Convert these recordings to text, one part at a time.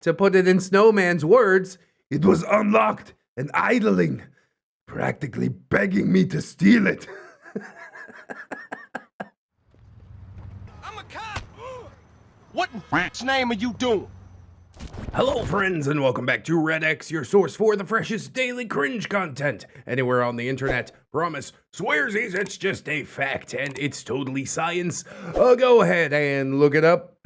To put it in Snowman's words, it was unlocked and idling, practically begging me to steal it. I'm a cop! What in f***'s name are you doing? Hello friends and welcome back to ReddX, your source for the freshest daily cringe content anywhere on the internet. Promise, swearsies, it's just a fact and it's totally science. Go ahead and look it up.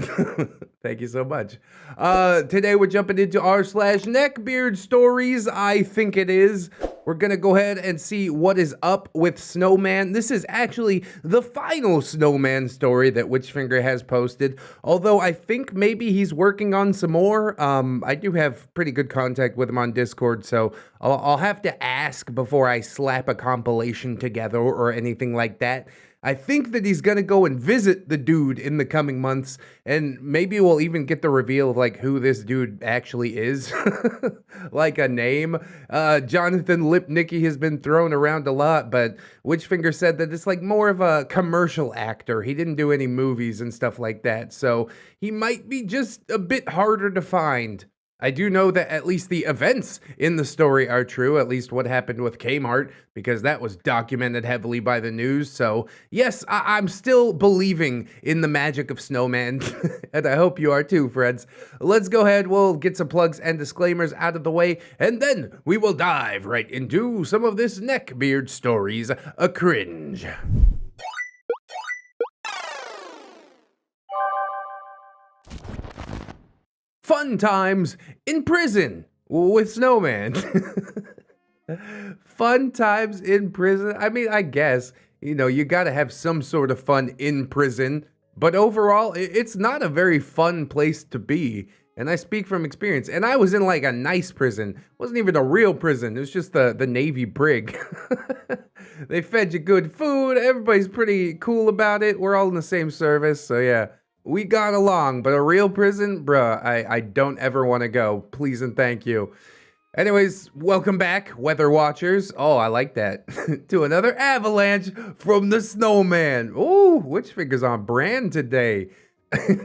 Thank you so much. Today we're jumping into r/neckbeard stories, I think it is. We're gonna go ahead and see what is up with Snowman. This is actually the final Snowman story that Witchfinger has posted, although I think maybe he's working on some more. I do have pretty good contact with him on Discord, so I'll have to ask before I slap a compilation together or anything like that. I think that he's gonna go and visit the dude in the coming months, and maybe we'll even get the reveal of like who this dude actually is, like a name. Jonathan Lipnicki has been thrown around a lot, but Witchfinger said that it's like more of a commercial actor. He didn't do any movies and stuff like that, so he might be just a bit harder to find. I do know that at least the events in the story are true, at least what happened with Kmart, because that was documented heavily by the news. So yes, I'm still believing in the magic of Snowman, and I hope you are too, friends. Let's go ahead, we'll get some plugs and disclaimers out of the way, and then we will dive right into some of this Neckbeard stories, a cringe. Fun times in prison with Snowman. Fun times in prison. I mean, I guess, you know, you gotta have some sort of fun in prison, but overall, it's not a very fun place to be. And I speak from experience. And I was in like a nice prison. It wasn't even a real prison. It was just the Navy brig. They fed you good food. Everybody's pretty cool about it. We're all in the same service, so yeah. We got along, but a real prison? Bruh, I don't ever want to go. Please and thank you. Anyways, welcome back, weather watchers. Oh, I like that. To another avalanche from the Snowman. Ooh, Witchfinger's on brand today.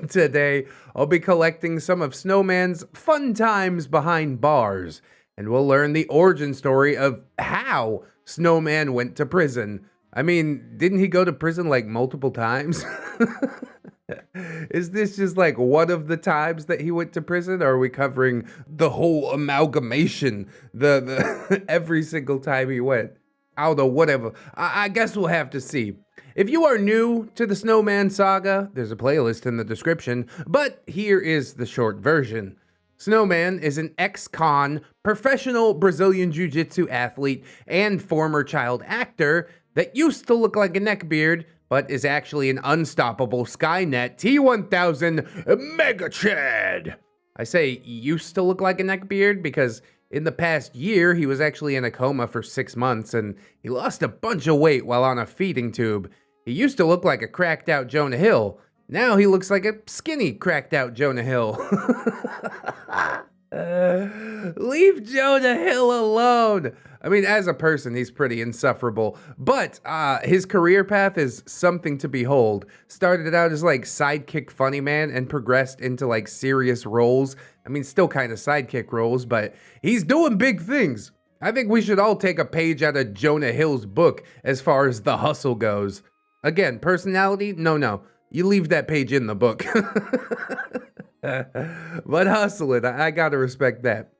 Today, I'll be collecting some of Snowman's fun times behind bars. And we'll learn the origin story of how Snowman went to prison. I mean, didn't he go to prison like multiple times? Is this just like one of the times that he went to prison, or are we covering the whole amalgamation, the every single time he went? I don't know, whatever. I guess we'll have to see. If you are new to the Snowman saga, there's a playlist in the description, but here is the short version. Snowman is an ex-con, professional Brazilian jiu-jitsu athlete, and former child actor that used to look like a neckbeard, but is actually an unstoppable Skynet T-1000 Mega Chad. I say used to look like a neckbeard because in the past year, he was actually in a coma for 6 months and he lost a bunch of weight while on a feeding tube. He used to look like a cracked out Jonah Hill. Now he looks like a skinny cracked out Jonah Hill. Leave Jonah Hill alone. I mean, as a person, he's pretty insufferable, but his career path is something to behold. Started out as like sidekick funny man and progressed into like serious roles. I mean, still kind of sidekick roles, but he's doing big things. I think we should all take a page out of Jonah Hill's book as far as the hustle goes. Again, personality? No. You leave that page in the book. But hustling, I gotta respect that.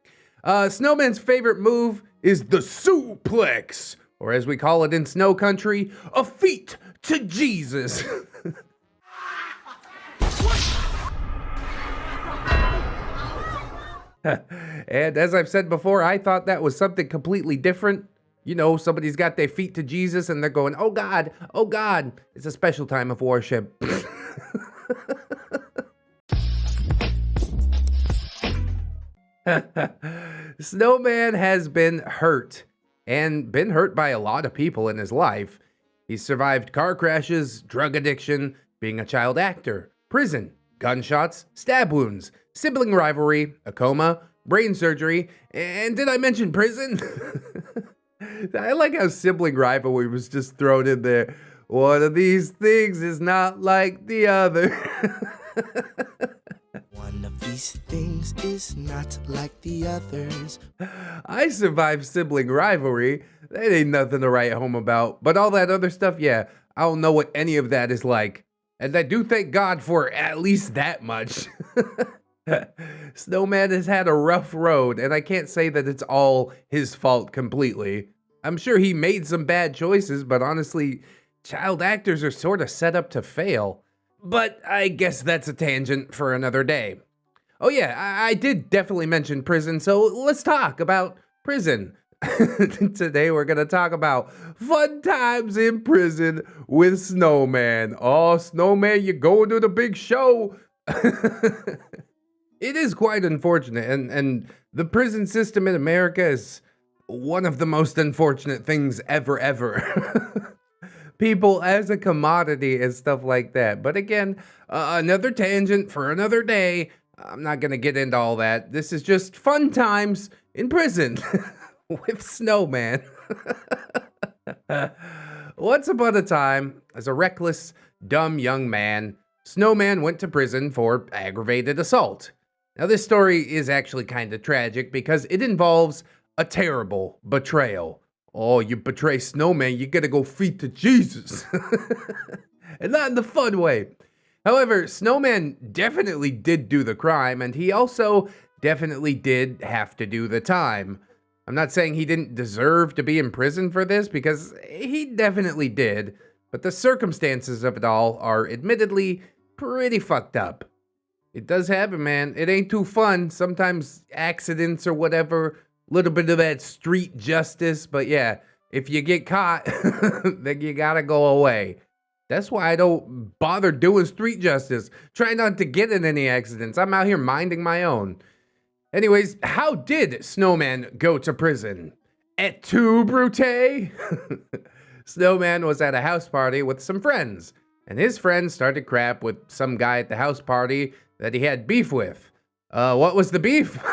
Snowman's favorite move is the suplex, or as we call it in snow country, a feet to Jesus. And as I've said before, I thought that was something completely different. You know, somebody's got their feet to Jesus and they're going, oh God, oh God. It's a special time of worship. Snowman has been hurt, and been hurt by a lot of people in his life. He's survived car crashes, drug addiction, being a child actor, prison, gunshots, stab wounds, sibling rivalry, a coma, brain surgery, and did I mention prison? I like how sibling rivalry was just thrown in there. One of these things is not like the other. One of These things is not like the others. I survived sibling rivalry. That ain't nothing to write home about. But all that other stuff, yeah, I don't know what any of that is like. And I do thank God for at least that much. Snowman has had a rough road, and I can't say that it's all his fault completely. I'm sure he made some bad choices, but honestly, child actors are sort of set up to fail. But I guess that's a tangent for another day. Oh yeah, I did definitely mention prison, so let's talk about prison. Today we're gonna talk about fun times in prison with Snowman. Oh, Snowman, you're going to the big show. It is quite unfortunate, and the prison system in America is one of the most unfortunate things ever. People as a commodity and stuff like that. But again, another tangent for another day. I'm not gonna get into all that. This is just fun times in prison with Snowman. Once upon a time, as a reckless, dumb young man, Snowman went to prison for aggravated assault. Now, this story is actually kind of tragic because it involves a terrible betrayal. Oh, you betray Snowman, you gotta go feed to Jesus. And not in the fun way. However, Snowman definitely did do the crime, and he also definitely did have to do the time. I'm not saying he didn't deserve to be in prison for this, because he definitely did, but the circumstances of it all are admittedly pretty fucked up. It does happen, man. It ain't too fun. Sometimes accidents or whatever, a little bit of that street justice, but yeah, if you get caught, then you gotta go away. That's why I don't bother doing street justice. Try not to get in any accidents. I'm out here minding my own. Anyways, how did Snowman go to prison? Et tu, Brute? Snowman was at a house party with some friends, and his friends started crap with some guy at the house party that he had beef with. What was the beef?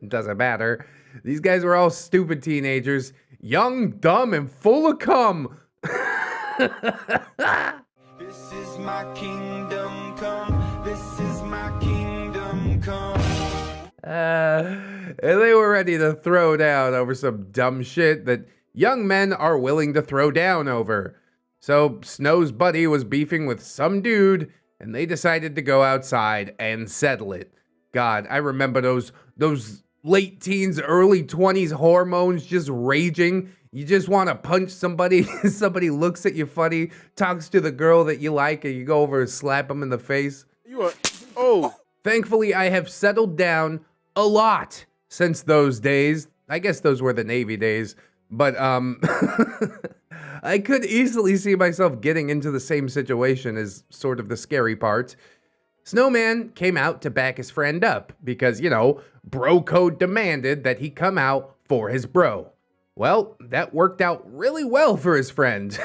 Doesn't matter. These guys were all stupid teenagers, young, dumb, and full of cum. This is my kingdom come. This is my kingdom come. And they were ready to throw down over some dumb shit that young men are willing to throw down over. So Snow's buddy was beefing with some dude, and they decided to go outside and settle it. God, I remember those late teens, early 20s hormones just raging. You just want to punch somebody. Somebody looks at you funny, talks to the girl that you like, and you go over and slap them in the face. Thankfully, I have settled down a lot since those days. I guess those were the Navy days. But, I could easily see myself getting into the same situation as sort of the scary part. Snowman came out to back his friend up because, you know, bro code demanded that he come out for his bro. Well, that worked out really well for his friend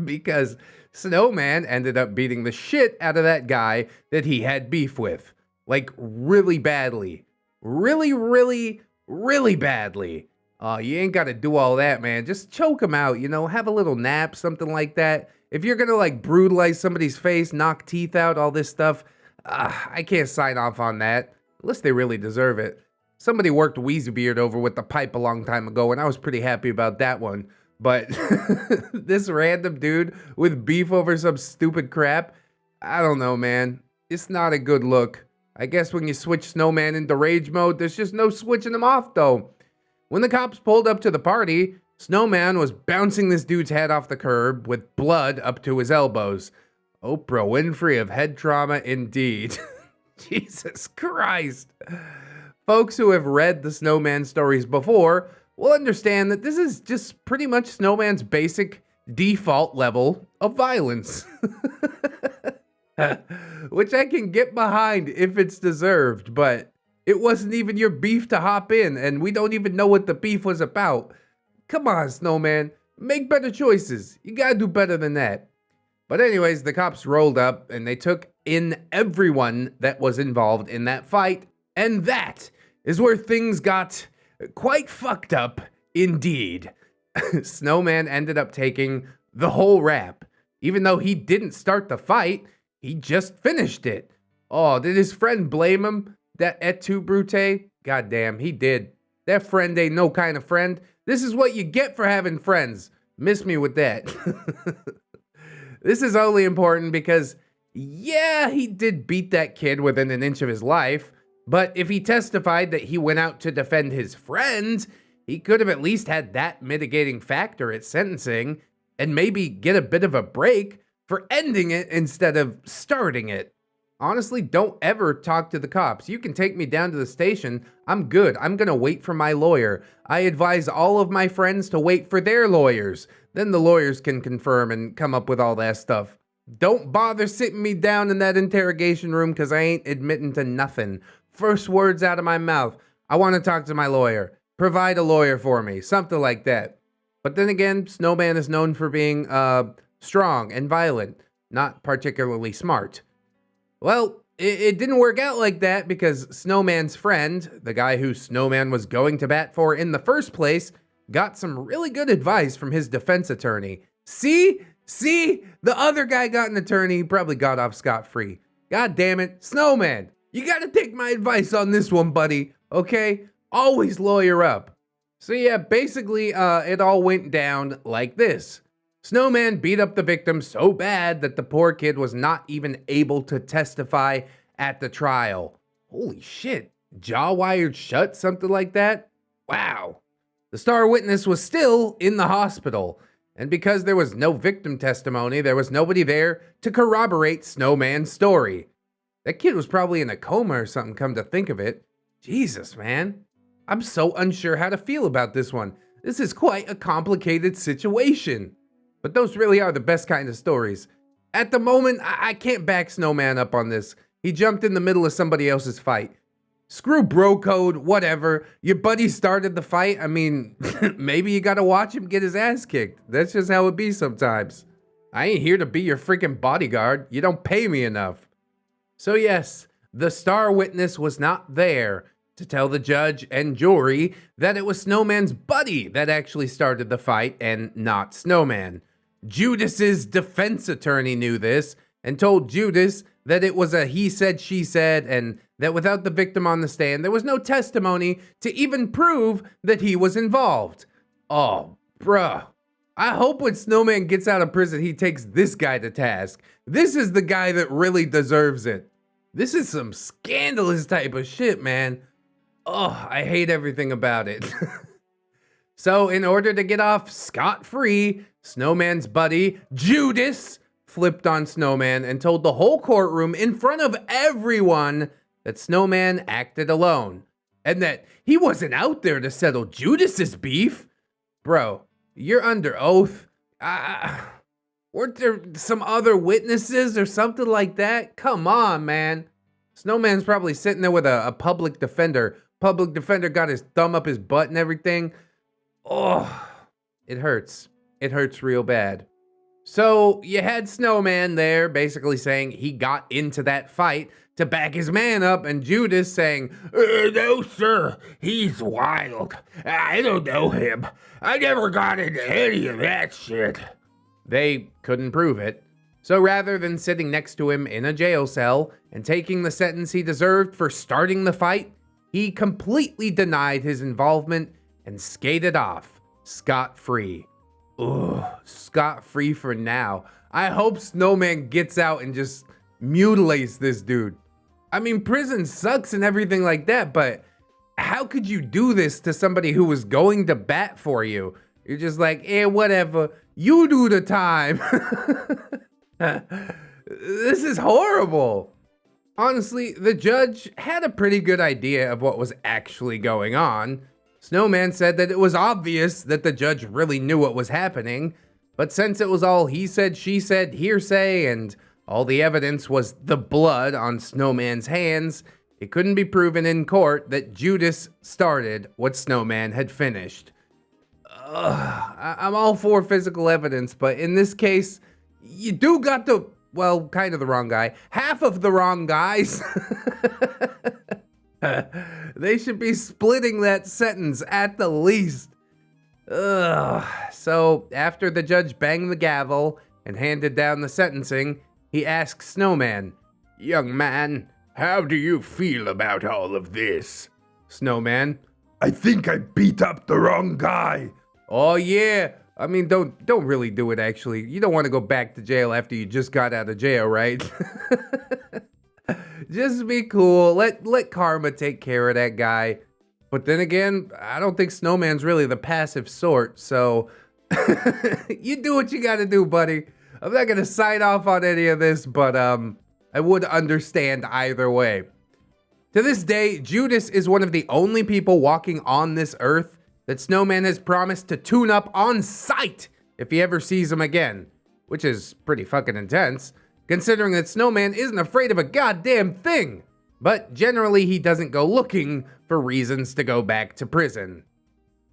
because Snowman ended up beating the shit out of that guy that he had beef with. Like, really badly. Really, really, really badly. You ain't gotta do all that, man. Just choke him out, you know, have a little nap, something like that. If you're gonna, like, brutalize somebody's face, knock teeth out, all this stuff, I can't sign off on that. Unless they really deserve it. Somebody worked weeaboo over with the pipe a long time ago, and I was pretty happy about that one. But this random dude with beef over some stupid crap, I don't know, man. It's not a good look. I guess when you switch Snowman into rage mode, there's just no switching him off, though. When the cops pulled up to the party, Snowman was bouncing this dude's head off the curb with blood up to his elbows. Oprah Winfrey of head trauma, indeed. Jesus Christ. Folks who have read the Snowman stories before will understand that this is just pretty much Snowman's basic default level of violence. Which I can get behind if it's deserved, but it wasn't even your beef to hop in, and we don't even know what the beef was about. Come on, Snowman. Make better choices. You gotta do better than that. But anyways, the cops rolled up, and they took in everyone that was involved in that fight, and that is where things got quite fucked up indeed. Snowman ended up taking the whole rap. Even though he didn't start the fight, he just finished it. Oh, did his friend blame him? That et tu, Brute? Goddamn, he did. That friend ain't no kind of friend. This is what you get for having friends. Miss me with that. This is only important because, yeah, he did beat that kid within an inch of his life, but if he testified that he went out to defend his friend, he could have at least had that mitigating factor at sentencing and maybe get a bit of a break for ending it instead of starting it. Honestly, don't ever talk to the cops. You can take me down to the station. I'm good. I'm gonna wait for my lawyer. I advise all of my friends to wait for their lawyers. Then the lawyers can confirm and come up with all that stuff. Don't bother sitting me down in that interrogation room because I ain't admitting to nothing. First words out of my mouth, I want to talk to my lawyer. Provide a lawyer for me. Something like that. But then again, Snowman is known for being strong and violent, not particularly smart. Well, it didn't work out like that because Snowman's friend, the guy who Snowman was going to bat for in the first place, got some really good advice from his defense attorney. See, the other guy got an attorney, he probably got off scot-free. God damn it, Snowman, you gotta take my advice on this one, buddy, okay? Always lawyer up. So yeah, basically, it all went down like this. Snowman beat up the victim so bad that the poor kid was not even able to testify at the trial. Holy shit, jaw wired shut, something like that? Wow. The star witness was still in the hospital, and because there was no victim testimony, there was nobody there to corroborate Snowman's story. That kid was probably in a coma or something, come to think of it. Jesus, man. I'm so unsure how to feel about this one. This is quite a complicated situation. But those really are the best kind of stories. At the moment, I can't back Snowman up on this. He jumped in the middle of somebody else's fight. Screw bro code, whatever. Your buddy started the fight. I mean, maybe you gotta watch him get his ass kicked. That's just how it be sometimes. I ain't here to be your freaking bodyguard. You don't pay me enough. So yes, the star witness was not there to tell the judge and jury that it was Snowman's buddy that actually started the fight and not Snowman. Judas's defense attorney knew this and told Judas that it was a he said, she said, and that without the victim on the stand, there was no testimony to even prove that he was involved. Oh, bruh. I hope when Snowman gets out of prison, he takes this guy to task. This is the guy that really deserves it. This is some scandalous type of shit, man. Oh, I hate everything about it. So in order to get off scot-free, Snowman's buddy, Judas, flipped on Snowman and told the whole courtroom in front of everyone that Snowman acted alone and that he wasn't out there to settle Judas's beef. Bro, you're under oath. Weren't there some other witnesses or something like that? Come on, man. Snowman's probably sitting there with a public defender. Public defender got his thumb up his butt and everything. Oh, it hurts. It hurts real bad. So you had Snowman there basically saying he got into that fight to back his man up, and Judas saying, no, sir, he's wild. I don't know him. I never got into any of that shit. They couldn't prove it. So rather than sitting next to him in a jail cell and taking the sentence he deserved for starting the fight, he completely denied his involvement and skated off scot-free. Ugh, scot-free for now. I hope Snowman gets out and just mutilates this dude. I mean, prison sucks and everything like that, but how could you do this to somebody who was going to bat for you? You're just like, whatever, you do the time. This is horrible. Honestly, the judge had a pretty good idea of what was actually going on. Snowman said that it was obvious that the judge really knew what was happening, but since it was all he said, she said, hearsay, and all the evidence was the blood on Snowman's hands, it couldn't be proven in court that Judas started what Snowman had finished. I'm all for physical evidence, but in this case, you do got the, well, kind of the wrong guy. Half of the wrong guys. They should be splitting that sentence at the least. So after the judge banged the gavel and handed down the sentencing, he asked Snowman, young man, How do you feel about all of this? Snowman. I think I beat up the wrong guy. Oh yeah. I mean, don't really do it, actually. You don't want to go back to jail after you just got out of jail, right? Just be cool. Let karma take care of that guy. But then again, I don't think Snowman's really the passive sort, so you do what you gotta do, buddy. I'm not gonna sign off on any of this, but I would understand either way. To this day, Judas is one of the only people walking on this earth that Snowman has promised to tune up on sight if he ever sees him again, which is pretty fucking intense, considering that Snowman isn't afraid of a goddamn thing. But generally, he doesn't go looking for reasons to go back to prison.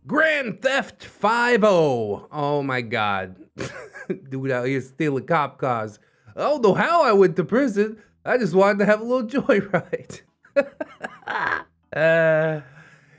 Grand Theft 5-0. Oh my god. Dude out here stealing cop cars. I don't know how I went to prison. I just wanted to have a little joyride.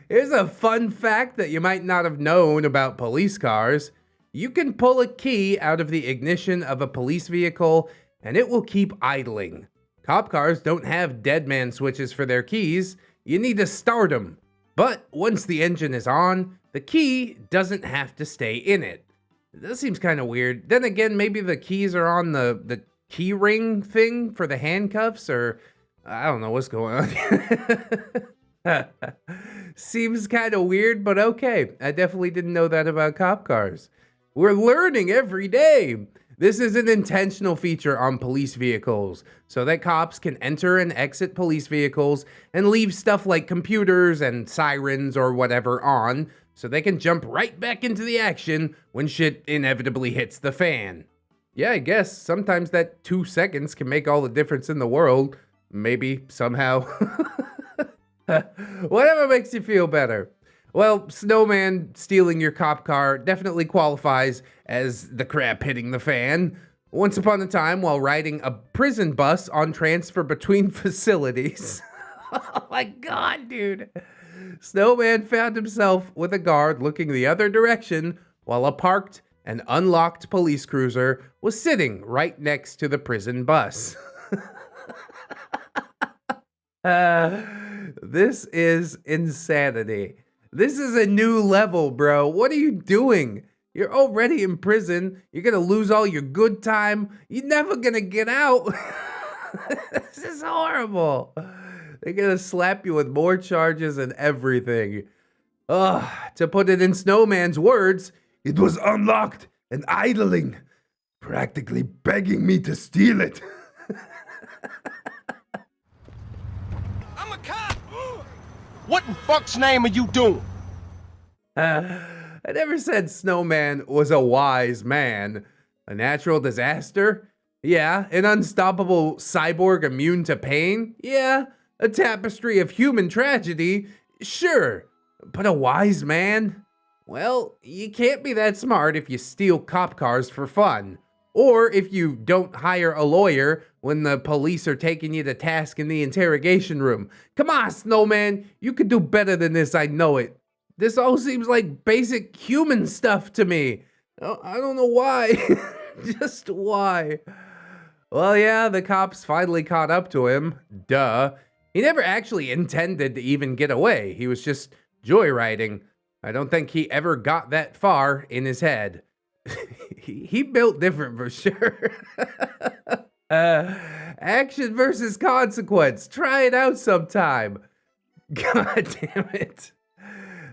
Here's a fun fact that you might not have known about police cars. You can pull a key out of the ignition of a police vehicle and it will keep idling. Cop cars don't have dead man switches for their keys. You need to start them. But once the engine is on, the key doesn't have to stay in it. That seems kind of weird. Then again, maybe the keys are on the key ring thing for the handcuffs, or I don't know what's going on. Seems kind of weird, but okay. I definitely didn't know that about cop cars. We're learning every day. This is an intentional feature on police vehicles, so that cops can enter and exit police vehicles and leave stuff like computers and sirens or whatever on, so they can jump right back into the action when shit inevitably hits the fan. Yeah, I guess sometimes that 2 seconds can make all the difference in the world. Maybe, somehow. Whatever makes you feel better. Well, Snowman stealing your cop car definitely qualifies as the crap hitting the fan. Once upon a time, while riding a prison bus on transfer between facilities. Oh my god, dude. Snowman found himself with a guard looking the other direction while a parked and unlocked police cruiser was sitting right next to the prison bus. This is insanity. This is a new level, bro. What are you doing? You're already in prison. You're gonna lose all your good time. You're never gonna get out. This is horrible. They're gonna slap you with more charges and everything. Ugh, to put it in Snowman's words, it was unlocked and idling, practically begging me to steal it. I'm a cop! What in fuck's name are you doing? I never said Snowman was a wise man. A natural disaster? Yeah. An unstoppable cyborg immune to pain? Yeah. A tapestry of human tragedy? Sure. But a wise man? Well, you can't be that smart if you steal cop cars for fun. Or if you don't hire a lawyer when the police are taking you to task in the interrogation room. Come on, Snowman. You could do better than this, I know it. This all seems like basic human stuff to me. I don't know why. Just why. Well, yeah, the cops finally caught up to him. Duh. He never actually intended to even get away. He was just joyriding. I don't think he ever got that far in his head. He built different for sure. Action versus consequence. Try it out sometime. God damn it.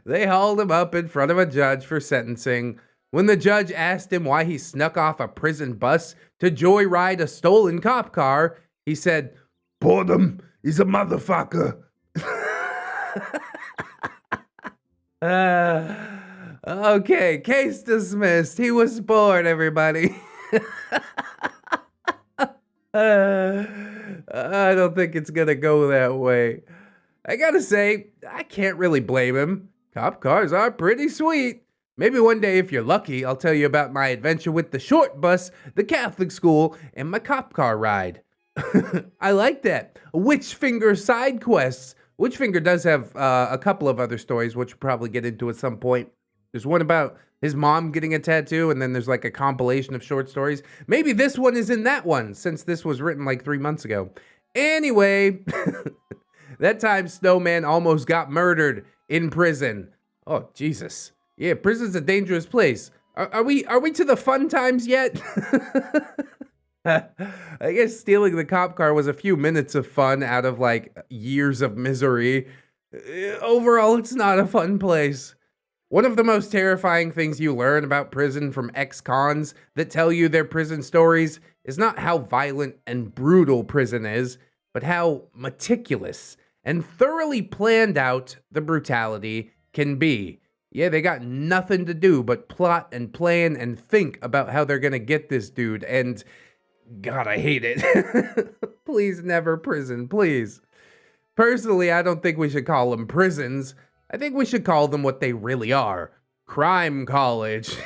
They hauled him up in front of a judge for sentencing. When the judge asked him why he snuck off a prison bus to joyride a stolen cop car, he said, "Boredom is a motherfucker." Okay, case dismissed. He was bored, everybody. I don't think it's gonna go that way. I gotta say, I can't really blame him. Cop cars are pretty sweet. Maybe one day, if you're lucky, I'll tell you about my adventure with the short bus, the Catholic school, and my cop car ride. I like that. Witchfinger side quests. Witchfinger does have a couple of other stories, which we'll probably get into at some point. There's one about his mom getting a tattoo, and then there's like a compilation of short stories. Maybe this one is in that one, since this was written like 3 months ago. Anyway, that time Snowman almost got murdered in prison. Oh, Jesus. Yeah, prison's a dangerous place. Are we to the fun times yet? I guess stealing the cop car was a few minutes of fun out of like years of misery. Overall, it's not a fun place. One of the most terrifying things you learn about prison from ex-cons that tell you their prison stories is not how violent and brutal prison is, but how meticulous and thoroughly planned out the brutality can be. Yeah, they got nothing to do but plot and plan and think about how they're gonna get this dude, and God, I hate it. Please, never prison, please. Personally, I don't think we should call them prisons. I think we should call them what they really are. Crime college.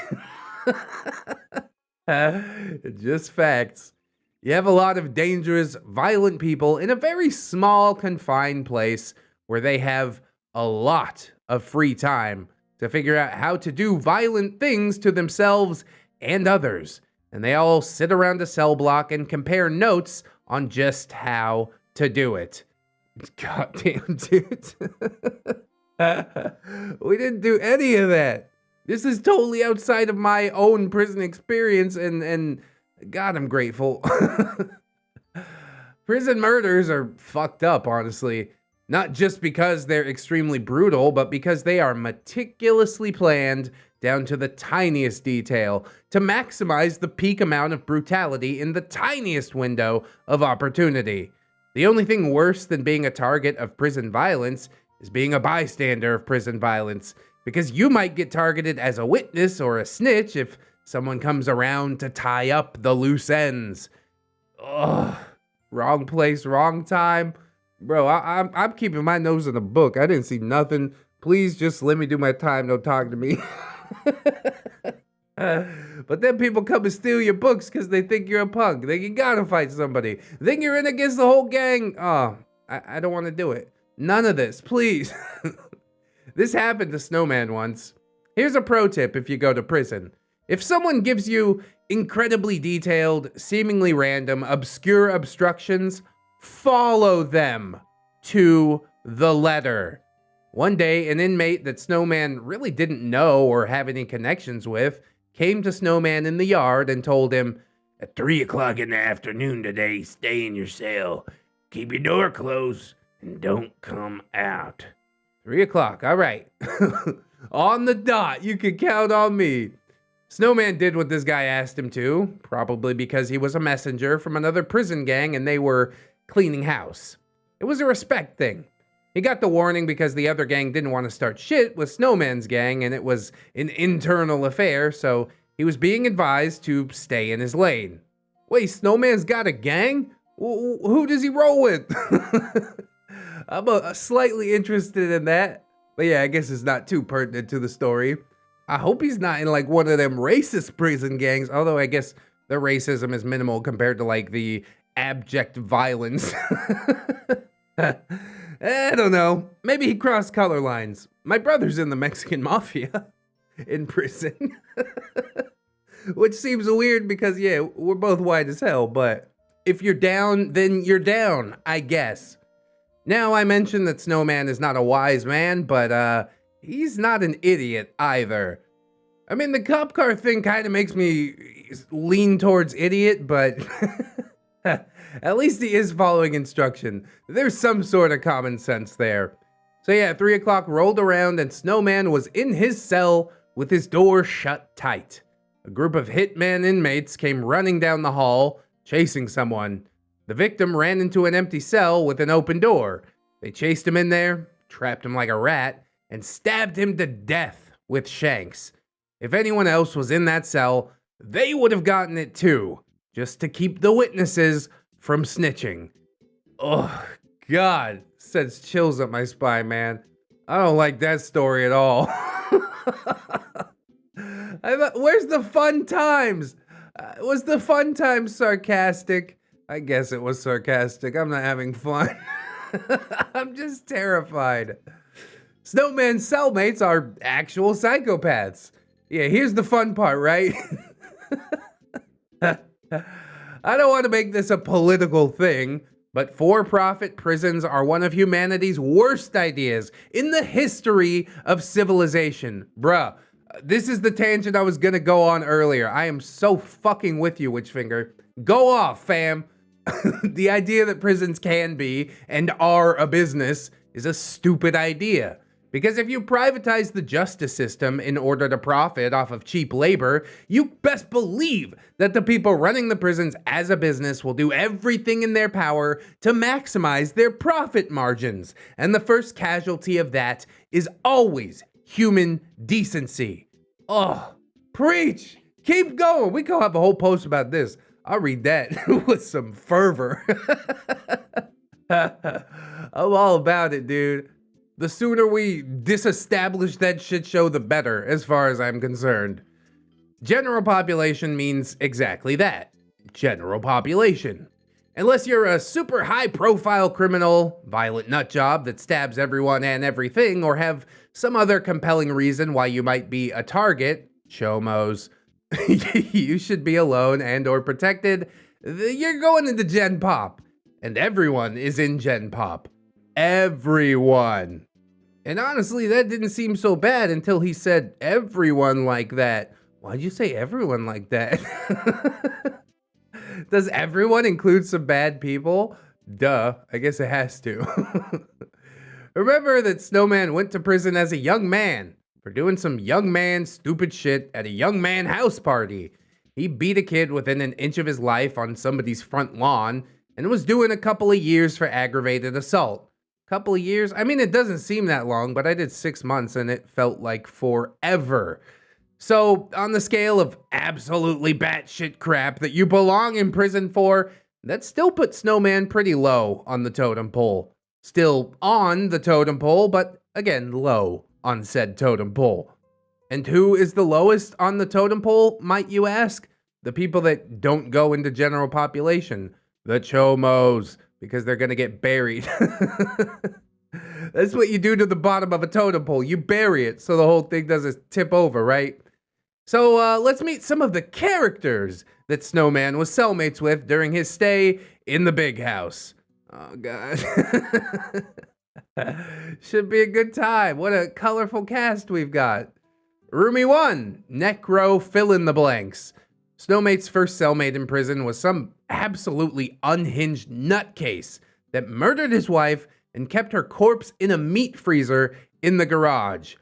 Just facts. You have a lot of dangerous, violent people in a very small, confined place where they have a lot of free time to figure out how to do violent things to themselves and others. And they all sit around a cell block and compare notes on just how to do it. Goddamn, dude. We didn't do any of that. This is totally outside of my own prison experience, and God, I'm grateful. Prison murders are fucked up, honestly. Not just because they're extremely brutal, but because they are meticulously planned down to the tiniest detail to maximize the peak amount of brutality in the tiniest window of opportunity. The only thing worse than being a target of prison violence is being a bystander of prison violence, because you might get targeted as a witness or a snitch if someone comes around to tie up the loose ends. Ugh, wrong place, wrong time. Bro, I'm keeping my nose in the book. I didn't see nothing. Please just let me do my time. Don't talk to me. But then people come and steal your books because they think you're a punk. They gotta fight somebody. They think you're in against the whole gang. Oh, I don't want to do it. None of this, please. This happened to Snowman once. Here's a pro tip if you go to prison. If someone gives you incredibly detailed, seemingly random, obscure obstructions, follow them to the letter. One day, an inmate that Snowman really didn't know or have any connections with came to Snowman in the yard and told him, "At 3 o'clock in the afternoon today, stay in your cell. Keep your door closed and don't come out." 3 o'clock, all right. On the dot, you can count on me. Snowman did what this guy asked him to, probably because he was a messenger from another prison gang and they were cleaning house. It was a respect thing. He got the warning because the other gang didn't want to start shit with Snowman's gang, and it was an internal affair, so he was being advised to stay in his lane. Wait, Snowman's got a gang? Who does he roll with? I'm slightly interested in that. But yeah, I guess it's not too pertinent to the story. I hope he's not in like one of them racist prison gangs, although I guess the racism is minimal compared to like the abject violence. I don't know. Maybe he crossed color lines. My brother's in the Mexican mafia in prison. Which seems weird because, yeah, we're both white as hell, but if you're down, then you're down, I guess. Now, I mentioned that Snowman is not a wise man, but he's not an idiot either. I mean, the cop car thing kind of makes me lean towards idiot, but at least he is following instruction. There's some sort of common sense there. So yeah, 3 o'clock rolled around and Snowman was in his cell with his door shut tight. A group of hitman inmates came running down the hall, chasing someone. The victim ran into an empty cell with an open door. They chased him in there, trapped him like a rat, and stabbed him to death with shanks. If anyone else was in that cell, they would have gotten it too, just to keep the witnesses from snitching. Oh, God, sends chills up my spine, man. I don't like that story at all. Where's the fun times? Was the fun times sarcastic? I guess it was sarcastic. I'm not having fun. I'm just terrified. Snowman's cellmates are actual psychopaths. Yeah, here's the fun part, right? I don't want to make this a political thing, But for-profit prisons are one of humanity's worst ideas in the history of civilization. Bruh, this is the tangent I was gonna go on earlier. I am so fucking with you, Witchfinger. Go off, fam. The idea that prisons can be and are a business is a stupid idea. Because if you privatize the justice system in order to profit off of cheap labor, you best believe that the people running the prisons as a business will do everything in their power to maximize their profit margins. And the first casualty of that is always human decency. Oh, preach! Keep going. We could have a whole post about this. I'll read that with some fervor. I'm all about it, dude. The sooner we disestablish that shit show, the better, as far as I'm concerned. General population means exactly that. General population. Unless you're a super high-profile criminal, violent nutjob that stabs everyone and everything, or have some other compelling reason why you might be a target, chomos, you should be alone and or protected. You're going into Gen Pop. And everyone is in Gen Pop. Everyone. And honestly, that didn't seem so bad until he said everyone like that. Why'd you say everyone like that? Does everyone include some bad people? Duh, I guess it has to. Remember that Snowman went to prison as a young man for doing some young man stupid shit at a young man house party. He beat a kid within an inch of his life on somebody's front lawn and was doing a couple of years for aggravated assault. Couple of years? I mean, it doesn't seem that long, but I did 6 months and it felt like forever. So, on the scale of absolutely batshit crap that you belong in prison for, that still puts Snowman pretty low on the totem pole. Still on the totem pole, but again, low on said totem pole. And who is the lowest on the totem pole, might you ask? The people that don't go into general population. The chomos. Because they're gonna get buried. That's what you do to the bottom of a totem pole. You bury it so the whole thing doesn't tip over, right? So let's meet some of the characters that Snowman was cellmates with during his stay in the big house. Oh, God. Should be a good time. What a colorful cast we've got. Roomie 1, Necro fill in the blanks. Snowmate's first cellmate in prison was some absolutely unhinged nutcase that murdered his wife and kept her corpse in a meat freezer in the garage.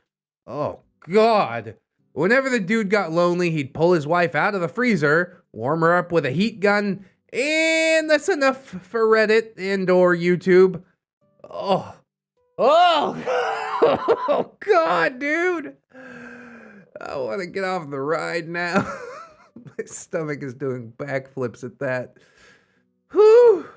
Oh, God. Whenever the dude got lonely, he'd pull his wife out of the freezer, warm her up with a heat gun, and that's enough for Reddit and or YouTube. Oh, oh, God, dude. I want to get off the ride now. My stomach is doing backflips at that. Whew.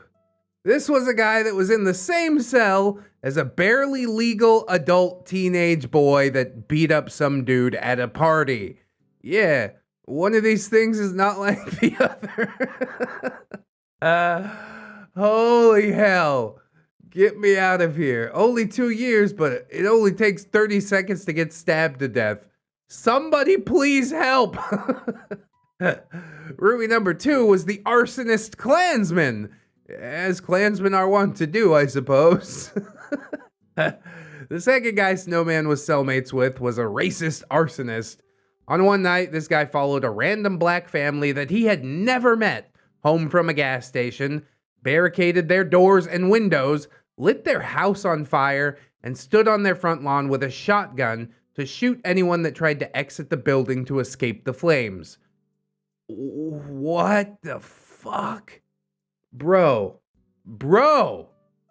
This was a guy that was in the same cell as a barely legal adult teenage boy that beat up some dude at a party. Yeah, one of these things is not like the other. Holy hell. Get me out of here. Only 2 years, but it only takes 30 seconds to get stabbed to death. Somebody please help. Roomie number 2 was the arsonist Klansman, as Klansmen are wont to do, I suppose. The second guy Snowman was cellmates with was a racist arsonist. On one night, this guy followed a random black family that he had never met home from a gas station, barricaded their doors and windows, lit their house on fire, and stood on their front lawn with a shotgun to shoot anyone that tried to exit the building to escape the flames. What the fuck? Bro,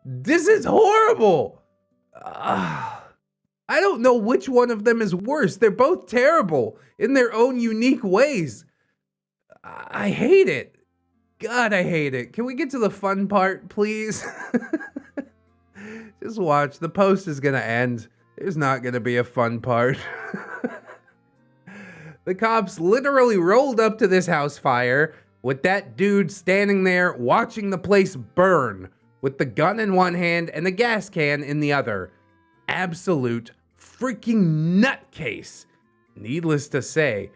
this is horrible. I don't know which one of them is worse. They're both terrible in their own unique ways. I hate it. God, I hate it. Can we get to the fun part, please? Just watch. The post is gonna end. There's not gonna be a fun part. The cops literally rolled up to this house fire with that dude standing there watching the place burn with the gun in one hand and the gas can in the other. Absolute freaking nutcase. Needless to say.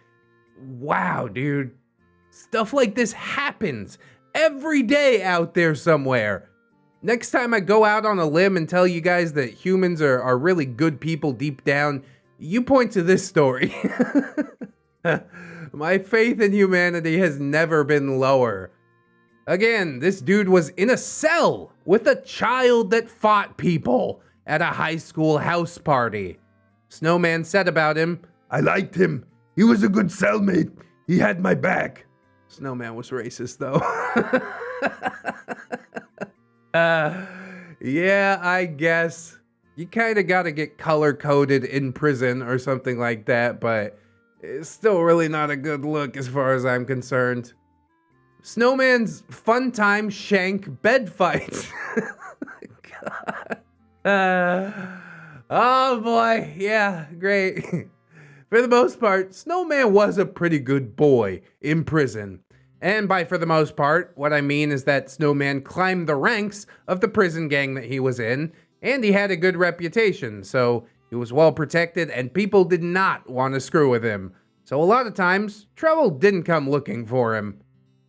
Wow, dude. Stuff like this happens every day out there somewhere. Next time I go out on a limb and tell you guys that humans are really good people deep down, you point to this story. My faith in humanity has never been lower. Again, this dude was in a cell with a child that fought people at a high school house party. Snowman said about him, "I liked him. He was a good cellmate. He had my back." Snowman was racist though. Yeah, I guess. You kinda gotta get color-coded in prison or something like that, but it's still really not a good look as far as I'm concerned. Snowman's fun time shank bed fight. God. Oh boy, yeah, great. For the most part, Snowman was a pretty good boy in prison. And by for the most part, what I mean is that Snowman climbed the ranks of the prison gang that he was in, and he had a good reputation, so he was well protected and people did not want to screw with him. So a lot of times, trouble didn't come looking for him.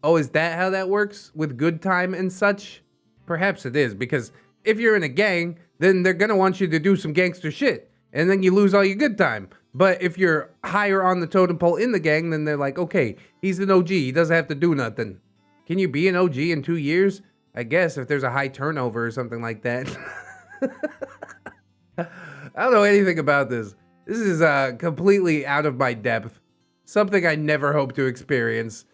Oh, is that how that works with good time and such? Perhaps it is, because if you're in a gang, then they're gonna want you to do some gangster shit, and then you lose all your good time. But if you're higher on the totem pole in the gang, then they're like, okay, he's an OG, he doesn't have to do nothing. Can you be an OG in 2 years? I guess if there's a high turnover or something like that. I don't know anything about this. This is completely out of my depth. Something I never hope to experience.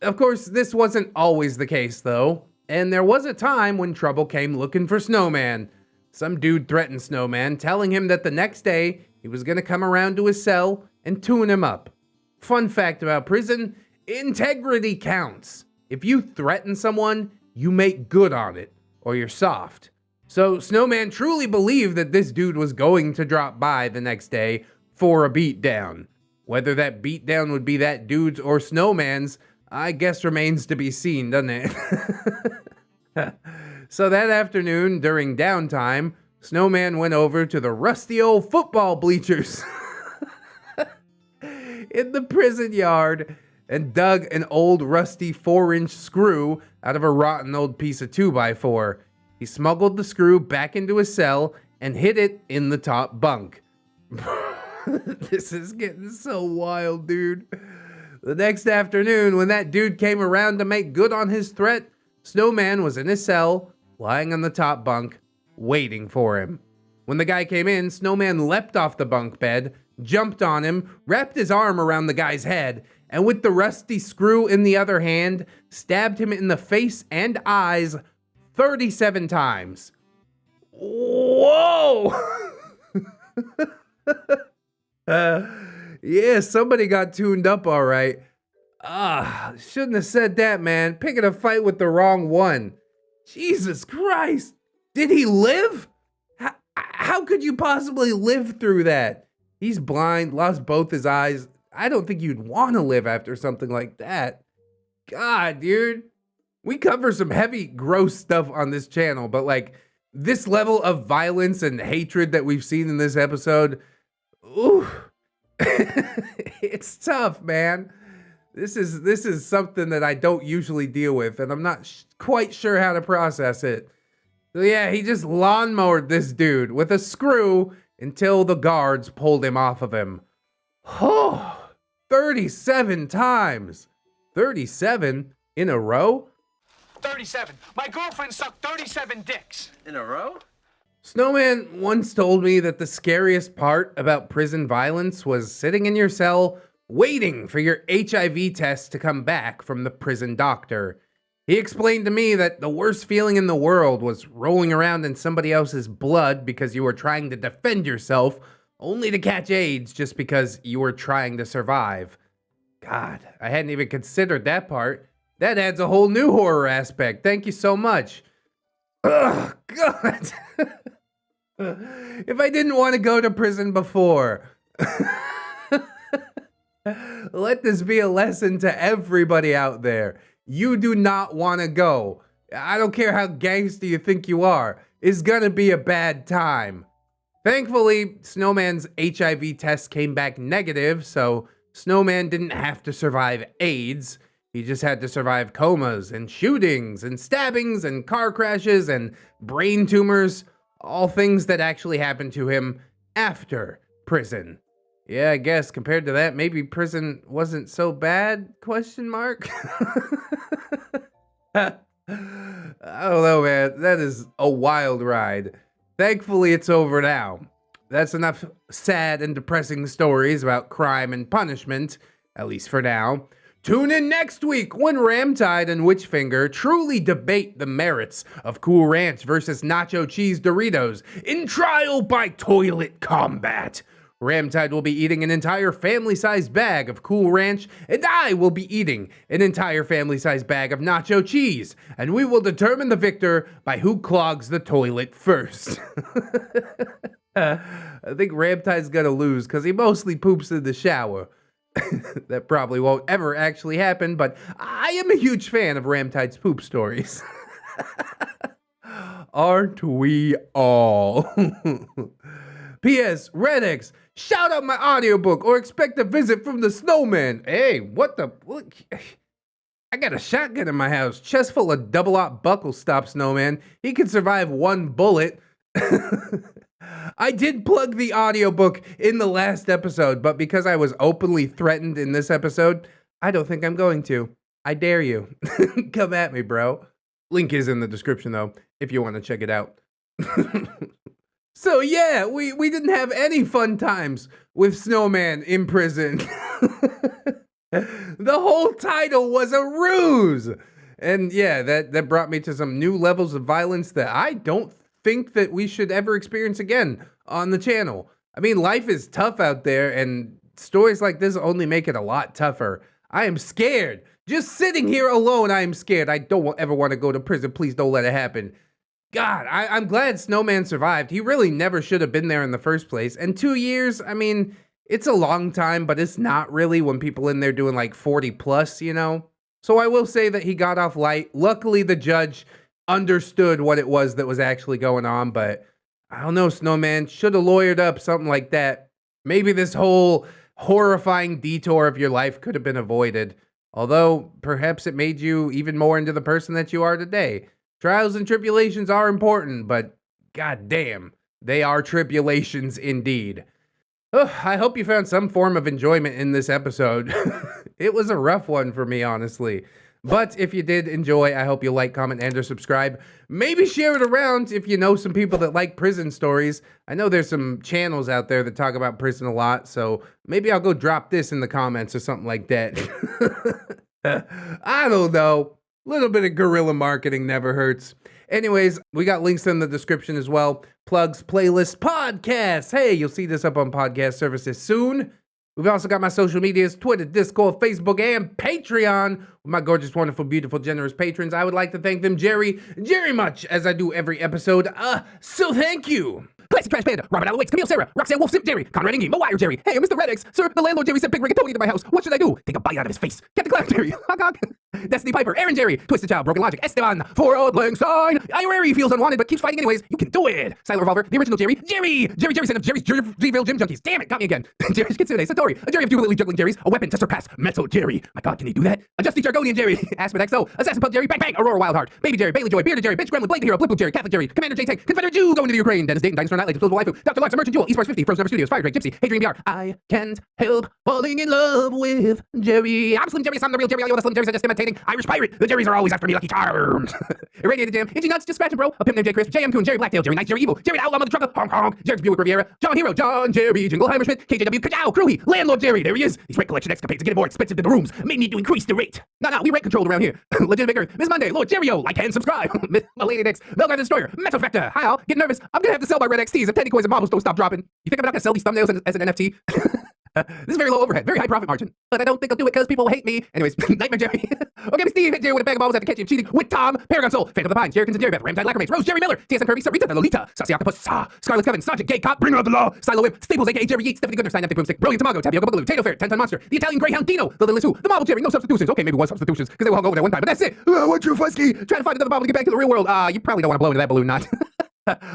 Of course, this wasn't always the case though, and there was a time when trouble came looking for Snowman. Some dude threatened Snowman, telling him that the next day he was gonna come around to his cell and tune him up. Fun fact about prison, integrity counts. If you threaten someone, you make good on it, or you're soft. So Snowman truly believed that this dude was going to drop by the next day for a beatdown. Whether that beatdown would be that dude's or Snowman's, I guess remains to be seen, doesn't it? So that afternoon, during downtime, Snowman went over to the rusty old football bleachers in the prison yard and dug an old rusty 4-inch screw out of a rotten old piece of 2x4. He smuggled the screw back into his cell and hid it in the top bunk. This is getting so wild, dude. The next afternoon, when that dude came around to make good on his threat, Snowman was in his cell, lying on the top bunk, waiting for him. When the guy came in, Snowman leapt off the bunk bed, jumped on him, wrapped his arm around the guy's head, and with the rusty screw in the other hand, stabbed him in the face and eyes 37 times. Whoa! Yeah, somebody got tuned up all right. Shouldn't have said that, man. Picking a fight with the wrong one. Jesus Christ. Did he live? How could you possibly live through that? He's blind, lost both his eyes. I don't think you'd want to live after something like that. God, dude. We cover some heavy, gross stuff on this channel, but like this level of violence and hatred that we've seen in this episode, ooh. It's tough, man. This is something that I don't usually deal with, and I'm not quite sure how to process it. So yeah, he just lawnmowered this dude with a screw until the guards pulled him off of him. Oh, 37 times. 37 in a row? 37. My girlfriend sucked 37 dicks. In a row? Snowman once told me that the scariest part about prison violence was sitting in your cell waiting for your HIV test to come back from the prison doctor. He explained to me that the worst feeling in the world was rolling around in somebody else's blood because you were trying to defend yourself, only to catch AIDS just because you were trying to survive. God, I hadn't even considered that part. That adds a whole new horror aspect. Thank you so much. Ugh, God. If I didn't want to go to prison before, let this be a lesson to everybody out there. You do not want to go. I don't care how gangster you think you are. It's gonna be a bad time. Thankfully, Snowman's HIV test came back negative, so Snowman didn't have to survive AIDS. He just had to survive comas and shootings and stabbings and car crashes and brain tumors, all things that actually happened to him after prison. Yeah, I guess compared to that, maybe prison wasn't so bad, question mark? I don't know, man. That is a wild ride. Thankfully, it's over now. That's enough sad and depressing stories about crime and punishment, at least for now. Tune in next week when Ramtide and Witchfinger truly debate the merits of Cool Ranch versus Nacho Cheese Doritos in trial by toilet combat. Ramtide will be eating an entire family-sized bag of Cool Ranch, and I will be eating an entire family-sized bag of nacho cheese, and we will determine the victor by who clogs the toilet first. I think Ramtide's gonna lose because he mostly poops in the shower. That probably won't ever actually happen, but I am a huge fan of Ramtide's poop stories. Aren't we all? P.S. ReddX, shout out my audiobook or expect a visit from the Snowman. Hey, what? I got a shotgun in my house, chest full of double-aught buckle stop, Snowman. He can survive one bullet. I did plug the audiobook in the last episode, but because I was openly threatened in this episode, I don't think I'm going to. I dare you. Come at me, bro. Link is in the description, though, if you want to check it out. So yeah, we didn't have any fun times with Snowman in prison. The whole title was a ruse. And yeah, that brought me to some new levels of violence that I don't think that we should ever experience again on the channel. I mean, life is tough out there, and stories like this only make it a lot tougher. I am scared. Just sitting here alone, I am scared. I don't ever want to go to prison. Please don't let it happen. God, I'm glad Snowman survived. He really never should have been there in the first place. And 2 years, I mean, it's a long time, but it's not really when people in there doing like 40 plus, you know? So I will say that he got off light. Luckily, the judge understood what it was that was actually going on, but I don't know, Snowman, should have lawyered up something like that. Maybe this whole horrifying detour of your life could have been avoided. Although, perhaps it made you even more into the person that you are today. Trials and tribulations are important, but goddamn, they are tribulations indeed. Oh, I hope you found some form of enjoyment in this episode. It was a rough one for me, honestly. But if you did enjoy, I hope you'll like, comment, and or subscribe. Maybe share it around if you know some people that like prison stories. I know there's some channels out there that talk about prison a lot, so maybe I'll go drop this in the comments or something like that. I don't know. A little bit of guerrilla marketing never hurts. Anyways, we got links in the description as well. Plugs, playlists, podcasts. Hey, you'll see this up on podcast services soon. We've also got my social medias, Twitter, Discord, Facebook, and Patreon with my gorgeous, wonderful, beautiful, generous patrons. I would like to thank them very much, as I do every episode. So thank you. Classic Trash Panda, Robert Alawaits, Camille Sarah, Roxanne Wolf, Simp Jerry, Conrad Ingy, Mo Wire Jerry. Hey, Mr. ReddX, sir, the landlord Jerry sent Big Rigatoni to my house. What should I do? Take a bite out of his face. Captain Clown Jerry, Hog Hog. Destiny Piper, Aaron Jerry, Twisted Child, Broken Logic, Esteban, For Old Lang Sign, Iriary feels unwanted but keeps fighting anyways. You can do it. Silent Revolver, the original Jerry, Jerry sent of Jerry's Jerryville Gym Junkies. Damn it, got me again. Jerry's Kitsune, Satori, a Jerry of dually juggling Jerry's, a weapon to surpass Metal Jerry. My God, can he do that? A Justy Jargonian Jerry, Aspen XO, Assassin Pub Jerry, Bang Bang, Aurora Wildheart, Baby Jerry, Bailey Joy, Bearded Jerry, Bitch Gremlin, Blade the Hero, Blip Blue Jerry, Catholic Jerry, Commander J-Tank, Confederate Jew going to the Ukraine, Dennis Dayton, Dinosaur Night, Explosive Waifu, Dr. Lux, Merchant Jewel, Esports 50, Frozen Never Studios, Fire Drake, Gypsy, Hey Dream BR. I can't help falling in love with Jerry. I'm Slim Jerry, I'm the real Jerry, I the Slim Jerry's are just imitating Irish pirate. The Jerrys are always after me, Lucky Charms. Irradiated Jam, Itchy Nuts, Just Scratching Bro, a pimp named J. Chris, J.M. Coon, Jerry Blacktail, Jerry Knight, Jerry Evil, Jerry the Outlaw, Mother Trucker, Honk Honk, Jerry Buick Riviera, John Hero, John Jerry, Jingleheimer Schmidt, KJW, Kajow, Cruhy, Landlord Jerry, there he is. These rent collection escapades are getting more expensive than the rooms. May need to increase the rate. No, we rent controlled around here. Legitimate Vicar, Miss Monday, Lord Jerry-O, like and subscribe. My Lady Dix, Melgar Destroyer, Metal Factor. Hi all, get nervous. I'm gonna have to sell my red XTs if Teddy Coins and Marbles don't stop dropping. You think I'm not gonna sell these thumbnails as an NFT? This is very low overhead, very high profit margin. But I don't think I'll do it because people will hate me. Anyways, Nightmare Jerry. Okay, Steve hit Jerry with a bag of balls after catching him cheating with Tom, Paragon Soul, Phantom of the Pine, Jerrykins and Jerry Beth, Ramtide Lacramates, Rose Jerry Miller, TSM Kirby, Sarita the Lolita, Sassy Octopus, Scarlet Coven, Sergeant Gay Cop, Bringer of the Law, Silo Whip, Staples aka Jerry Yeats, Stephanie Goodner, Stein Empty Boomstick, Brilliant Tamago, Tapioca Boogaloo, Tato Fair, 10-Ton Monster, the Italian Greyhound Dino, the Little Sue, the Marble Jerry, no substitutions. Okay, maybe one substitutions, because they were all over there one time, but that's it. What true Fusky? Trying to find another bubble to get back to the real world. You probably don't want to blow into that balloon knot.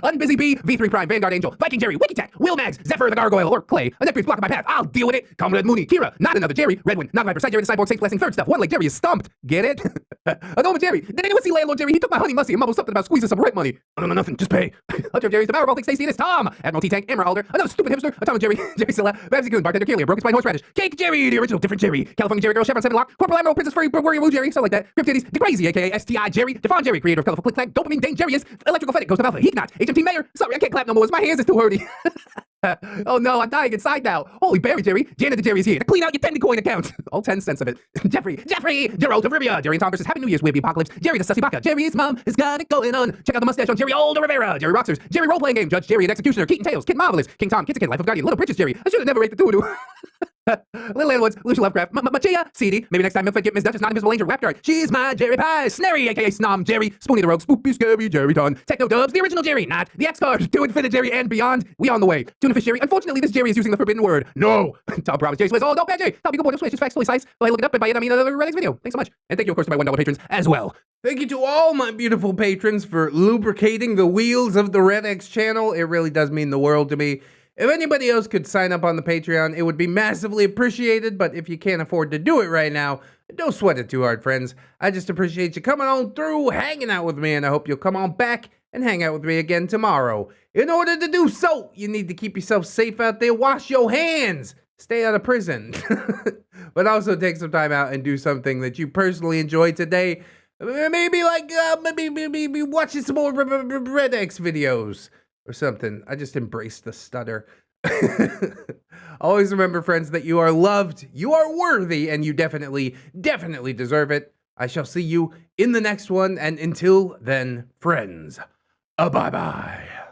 Unbusy Bee, V3 Prime, Vanguard Angel, Viking Jerry, Wiki Tech, Will Mags, Zephyr the Gargoyle, or Clay. A Neckbeard's blocking my path. I'll deal with it. Comrade Mooney, Kira, not another Jerry, Redwin, not Viper, Side Jerry, the Cyborg, Safe Blessing, Third Stuff, One Leg Jerry is stumped. Get it? Adoma Jerry, did anyone see Landlord Jerry? He took my honey musty and mumbled something about squeezing some rent money. I don't know nothing, just pay. Hunter Jerry's the Powerball, thinks Stacy, and it's Tom. Admiral T-Tank, Emerald Alder, another stupid hipster, Atomic Jerry, Jerry Silla, Babsy Goon, Bartender Kalia, Broken Spine Horseradish, Cake Jerry, the original different Jerry, California Jerry Girl, Chevron 7 Lock, Corporal Admiral, Princess Furry, Weeaboo Jerry, something like that, Crypt Titties, the Crazy, aka STI Jerry, Devon Jerry, creator of Colorful Click Clack, Dopamine Dane Jerry is, Electrical Fetick, Ghost of Alpha, Heat Knot, HMT Mayor, sorry, I can't clap no more, my hands is too hurty. Oh no, I'm dying inside now. Holy Barry Jerry, Janet the Jerry's here to clean out your Tendecoin account. All 10 cents of it. Jeffrey, Gerald of Rivia, Jerry and Tom versus Happy New Year's Weeaboo Apocalypse, Jerry the Sussy Baka, Jerry's mom has got it going on. Check out the mustache on Jerry Old Rivera, Jerry Roxers, Jerry Role Playing Game, Judge Jerry and Executioner, Keaton Tails, Kid Marvelous, King Tom, Kit's a Kid, Life of Guardian, Little Bridges Jerry. I should have never ate the doo-doo. Little Landwoods, Lucia Lovecraft, Machia, CD, maybe next time Milford get Miss Duchess, Not Invisible Angel, Raptor, She's My Jerry Pie, Snary, aka Snom Jerry, Spoonie the Rogue, Spoopy Scary Jerry Ton, Techno Dubs, the original Jerry, not the X-Card, to Infinite Jerry and beyond, we on the way. Tuna Fish Jerry, unfortunately this Jerry is using the forbidden word, no! Tom Promise, Jerry Swiss, oh no, bad Jerry, Tom, you go boy, no switch, just facts, fully size, so I look it up, and by it I mean another ReddX video. Thanks so much. And thank you of course to my $1 patrons as well. Thank you to all my beautiful patrons for lubricating the wheels of the ReddX channel. It really does mean the world to me. If anybody else could sign up on the Patreon, it would be massively appreciated, but if you can't afford to do it right now, don't sweat it too hard, friends. I just appreciate you coming on through, hanging out with me, and I hope you'll come on back and hang out with me again tomorrow. In order to do so, you need to keep yourself safe out there, wash your hands, stay out of prison, but also take some time out and do something that you personally enjoyed today. Maybe like, maybe watching some more ReddX videos. Or something. I just embraced the stutter. Always remember, friends, that you are loved, you are worthy, and you definitely deserve it. I shall see you in the next one, and until then, friends, bye-bye.